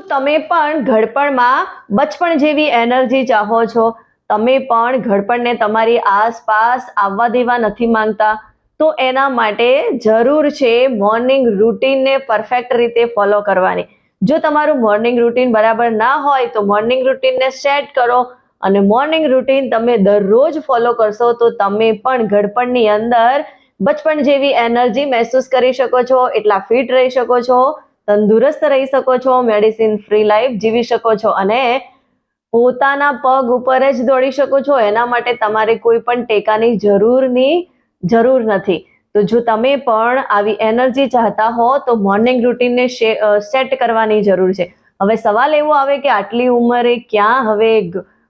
તમે પણ ઘડપણમાં બચપણ જેવી એનર્જી ચાહો છો? તમે પણ ઘડપણને તમારી આસપાસ આવવા દેવા નથી માંગતા? તો એના માટે જરૂર છે મોર્નિંગ રૂટીનને પરફેક્ટ રીતે ફોલો કરવાની. જો તમારું મોર્નિંગ રૂટીન બરાબર ના હોય તો મોર્નિંગ રૂટીનને સેટ કરો અને મોર્નિંગ રૂટીન તમે દરરોજ ફોલો કરશો તો તમે પણ ઘડપણની અંદર બચપણ જેવી એનર્જી મહેસૂસ કરી શકો છો, એટલા ફિટ રહી શકો છો, તંદુરસ્ત રહી શકો છો, મેડિસિન ફ્રી લાઈફ જીવી શકો છો અને પોતાના પગ ઉપર જ દોડી શકો છો. એના માટે તમારે કોઈ પણ ટેકાની જરૂર નથી. તો જો તમે પણ આવી એનર્જી ચાહતા હો તો મોર્નિંગ રૂટીનને સેટ કરવાની જરૂર છે. હવે સવાલ એવો આવે કે આટલી ઉંમરે ક્યાં હવે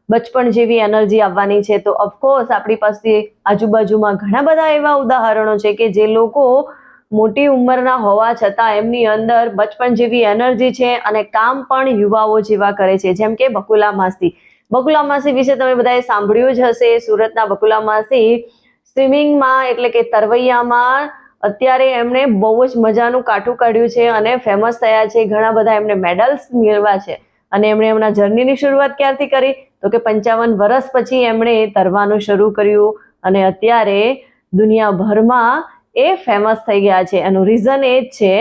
બચપણ જેવી એનર્જી આવવાની છે? તો ઓફકોર્સ આપણી પાસે આજુબાજુમાં ઘણા બધા એવા ઉદાહરણો છે કે જે લોકો મોટી ઉંમરના હોવા છતાં એમની અંદર બચપણ જેવી એનર્જી છે અને કામ પણ યુવાઓ જેવા કરે છે. જેમ કે બકુલા માસી વિશે તમે બધાએ સાંભળ્યું જ હશે. સુરતના બકુલા માસી સ્વિમિંગમાં એટલે કે તરવૈયામાં અત્યારે એમણે બહુ જ મજાનું કાઠું કાઢ્યું છે અને ફેમસ થયા છે. ઘણા બધા એમને મેડલ્સ મેળવ્યા છે અને એમણે એમના જર્નીની શરૂઆત ક્યારથી કરી? તો કે 55 વર્ષ પછી એમણે તરવાનું શરૂ કર્યું અને અત્યારે દુનિયાભરમાં એ ફેમસ થઈ ગયા છે. એનું રીઝન એ જ છે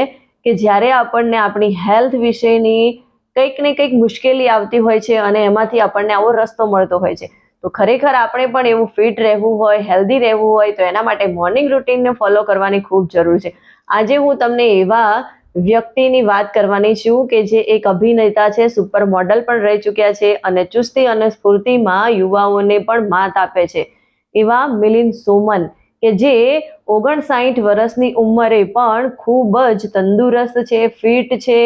કે જ્યારે આપણને આપણી હેલ્થ વિશેની કંઈક ને કંઈક મુશ્કેલી આવતી હોય છે અને એમાંથી આપણને આવો રસ્તો મળતો હોય છે. તો ખરેખર આપણે પણ એવું ફિટ રહેવું હોય, હેલ્ધી રહેવું હોય તો એના માટે મોર્નિંગ રૂટીનને ફોલો કરવાની ખૂબ જરૂર છે. આજે હું તમને એવા વ્યક્તિની વાત કરવાની છું કે જે એક અભિનેતા છે, સુપર મોડલ પણ રહી ચૂક્યા છે અને ચુસ્તી અને સ્ફૂર્તિમાં યુવાઓને પણ માત આપે છે. એવા મિલિંદ સોમન કે જે 59 વર્ષની ઉંમરે પણ ખૂબ જ તંદુરસ્ત છે, ફિટ છે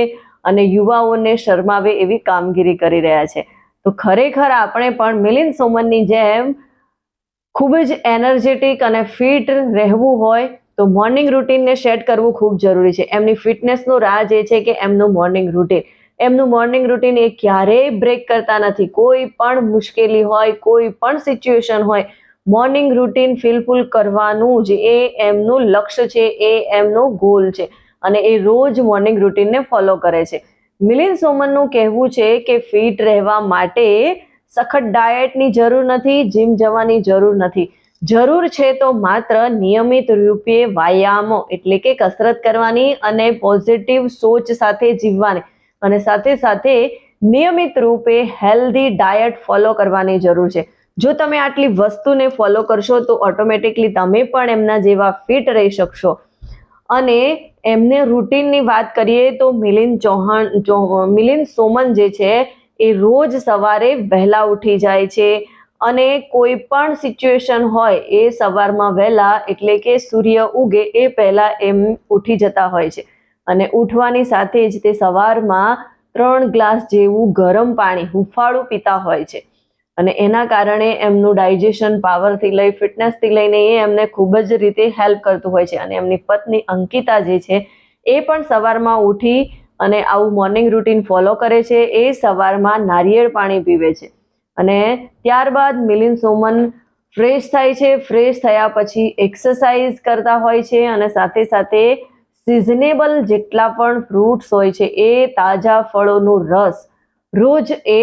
અને યુવાઓને શરમાવે એવી કામગીરી કરી રહ્યા છે. તો ખરેખર આપણે પણ મિલિંદ સોમનની જેમ ખૂબ જ એનર્જેટિક અને ફિટ રહેવું હોય તો મોર્નિંગ રૂટીનને સેટ કરવું ખૂબ જરૂરી છે. એમની ફિટનેસનો રાજ એ છે કે એમનું મોર્નિંગ રૂટીન એ ક્યારેય બ્રેક કરતા નથી. કોઈ પણ મુશ્કેલી હોય, કોઈ પણ સિચ્યુએશન હોય, મોર્નિંગ રૂટીન ફિલફુલ કરવાનું જ એ એમનું લક્ષ્ય છે, એ એમનો ગોલ છે અને એ રોજ મોર્નિંગ રૂટીનને ફોલો કરે છે. મિલિંદ સોમનનું કહેવું છે કે ફિટ રહેવા માટે સખત ડાયટની જરૂર નથી, જીમ જવાની જરૂર નથી. જરૂર છે તો માત્ર નિયમિત રૂપે વ્યાયામો એટલે કે કસરત કરવાની અને પોઝિટિવ સોચ સાથે જીવવાની અને સાથે સાથે નિયમિત રૂપે હેલ્ધી ડાયટ ફોલો કરવાની જરૂર છે. જો તમે આટલી વસ્તુને ફોલો કરશો તો ઓટોમેટિકલી તમે પણ એમના જેવા ફિટ રહી શકશો. અને એમને રૂટીનની વાત કરીએ તો મિલિંદ સોમન જે છે એ રોજ સવારે વહેલા ઉઠી જાય છે અને કોઈ પણ સિચ્યુએશન હોય એ સવારમાં વહેલા એટલે કે સૂર્ય ઉગે એ પહેલા એમ ઉઠી જતા હોય છે અને ઉઠવાની સાથે જ તે સવારમાં 3 ગ્લાસ જેવું ગરમ પાણી હુંફાળું પીતા હોય છે અને એના કારણે એમનું ડાયજેશન પાવરથી લઈ ફિટનેસથી લઈને એ એમને ખૂબ જ રીતે હેલ્પ કરતું હોય છે. અને એમની પત્ની અંકિતા જે છે એ પણ સવારમાં ઉઠી અને આવું મોર્નિંગ રૂટીન ફોલો કરે છે. એ સવારમાં નારિયેળ પાણી પીવે છે અને ત્યારબાદ મિલિંદ સોમન ફ્રેશ થાય છે. ફ્રેશ થયા પછી એક્સરસાઇઝ કરતા હોય છે અને સાથે સાથે સિઝનેબલ જેટલા પણ ફ્રૂટ્સ હોય છે એ તાજા ફળોનો રસ રોજ એ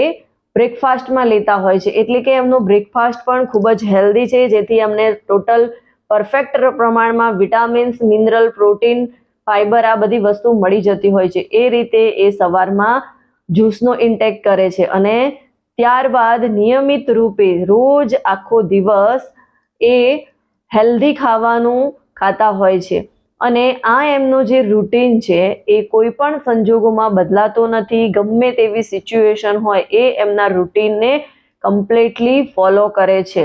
બ્રેકફાસ્ટમાં લેતા હોય છે. એટલે કે એમનો બ્રેકફાસ્ટ પણ ખૂબ જ હેલ્ધી છે જેથી અમને ટોટલ પરફેક્ટ પ્રમાણમાં વિટામિન્સ, મિનરલ, પ્રોટીન, ફાઈબર આ બધી વસ્તુ મળી જતી હોય છે. એ રીતે એ સવારમાં જ્યુસનો ઇન્ટેક કરે છે અને ત્યારબાદ નિયમિત રૂપે રોજ આખો દિવસ એ હેલ્ધી ખાવાનું ખાતા હોય છે અને આ એમનું જે રૂટીન છે એ કોઈ પણ સંજોગોમાં બદલાતો નથી. ગમે તેવી સિચ્યુએશન હોય એ એમના રૂટીનને કમ્પ્લીટલી ફોલો કરે છે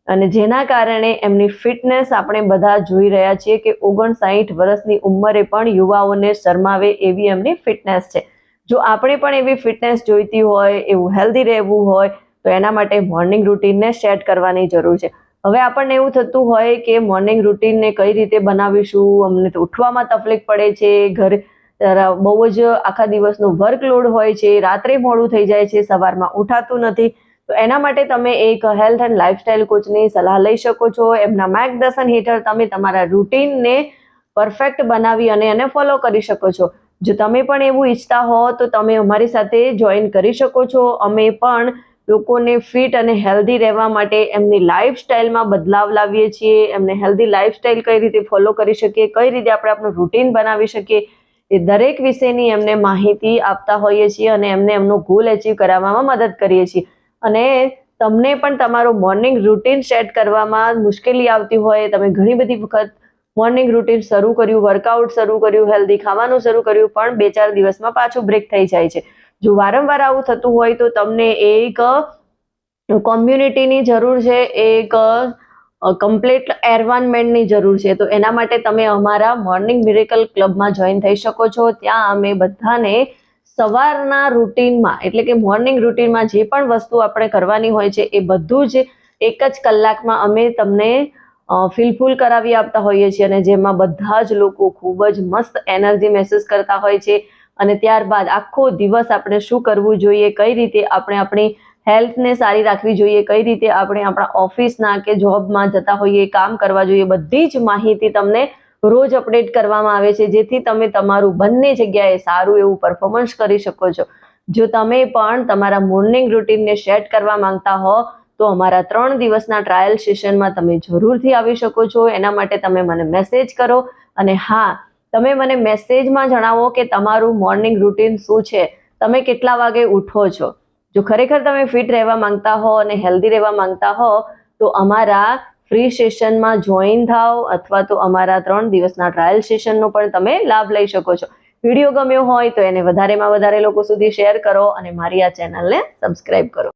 અને જેના કારણે એમની ફિટનેસ આપણે બધા જોઈ રહ્યા છીએ કે 59 વર્ષની ઉંમરે પણ યુવાઓને શરમાવે એવી એમની ફિટનેસ છે. જો આપણે પણ એવી ફિટનેસ જોઈતી હોય, એવું હેલ્ધી રહેવું હોય તો એના માટે મોર્નિંગ રૂટીનને સેટ કરવાની જરૂર છે. હવે આપણને એવું થતું હોય કે મોર્નિંગ રૂટીનને કઈ રીતે બનાવીશું, અમને તો ઉઠવામાં તકલીફ પડે છે, ઘર બહુ જ આખા દિવસનો વર્કલોડ હોય છે, રાત્રે મોડું થઈ જાય છે, સવારમાં ઉઠાતું નથી. તો એના માટે તમે એક હેલ્થ એન્ડ લાઇફસ્ટાઇલ કોચની સલાહ લઈ શકો છો. એમના માર્ગદર્શન હેઠળ તમે તમારા રૂટીનને પરફેક્ટ બનાવી અને એને ફોલો કરી શકો છો. જો તમે પણ એવું ઈચ્છતા હો તો તમે અમારી સાથે જોઈન કરી શકો છો. અમે પણ લોકોને ફિટ અને હેલ્ધી રહેવા માટે એમની લાઈફસ્ટાઈલમાં બદલાવ લાવીએ છીએ. એમને હેલ્ધી લાઈફસ્ટાઈલ કઈ રીતે ફોલો કરી શકીએ, કઈ રીતે આપણે આપણું રૂટીન બનાવી શકીએ, એ દરેક વિષયની એમને માહિતી આપતા હોઈએ છીએ અને એમને એમનો ગોલ એચીવ કરાવવામાં મદદ કરીએ છીએ. અને તમને પણ તમારું મોર્નિંગ રૂટીન સેટ કરવામાં મુશ્કેલી આવતી હોય, તમે ઘણી બધી વખત મોર્નિંગ રૂટીન શરૂ કર્યું, વર્કઆઉટ શરૂ કર્યું, હેલ્ધી ખાવાનું શરૂ કર્યું, પણ 2-4 દિવસમાં પાછું બ્રેક થઈ જાય છે. જો વારંવાર આવું થતું હોય તો તમને એક કોમ્યુનિટીની જરૂર છે, એક કમ્પ્લીટ એન્વાયરમેન્ટની જરૂર છે. તો એના માટે તમે અમારા મોર્નિંગ મિરેકલ ક્લબમાં જોઈન થઈ શકો છો. ત્યાં અમે બધાને સવારના રૂટીનમાં, એટલે કે મોર્નિંગ રૂટીનમાં જે પણ વસ્તુ આપણે કરવાની હોય છે એ બધું જ એક જ કલાકમાં અમે તમને ફિલફુલ કરાવી આપતા હોઈએ છીએ, અને જેમાં બધા જ લોકો ખૂબ જ મસ્ત એનર્જી મહેસૂસ કરતા હોય છે. અને ત્યારબાદ આખો દિવસ આપણે શું કરવું જોઈએ, કઈ રીતે આપણે આપણી હેલ્થને સારી રાખવી જોઈએ, કઈ રીતે આપણે આપણા ઓફિસના કે જોબમાં જતા હોઈએ કામ કરવા જોઈએ, બધી જ માહિતી તમને રોજ અપડેટ કરવામાં આવે છે, જેથી તમે તમારું બંને જગ્યાએ સારું એવું પરફોર્મન્સ કરી શકો છો. જો તમે પણ તમારા મોર્નિંગ રૂટીનને સેટ કરવા માંગતા હો તો અમારા 3 દિવસના ટ્રાયલ સેશનમાં તમે જરૂરથી આવી શકો છો. એના માટે તમે મને મેસેજ કરો. અને હા, તમે મને મેસેજમાં જણાવો કે તમારું મોર્નિંગ રૂટીન શું છે, તમે કેટલા વાગે ઉઠો છો. જો ખરેખર તમે ફિટ રહેવા માંગતા હો અને હેલ્ધી રહેવા માંગતા હો તો અમારા ફ્રી સેશનમાં જોઈન થાઓ, અથવા તો અમારા 3 દિવસના ટ્રાયલ સેશનનો પણ તમે લાભ લઈ શકો છો. વિડીયો ગમ્યો હોય તો એને વધારેમાં વધારે લોકો સુધી શેર કરો અને મારી આ ચેનલને સબસ્ક્રાઇબ કરો.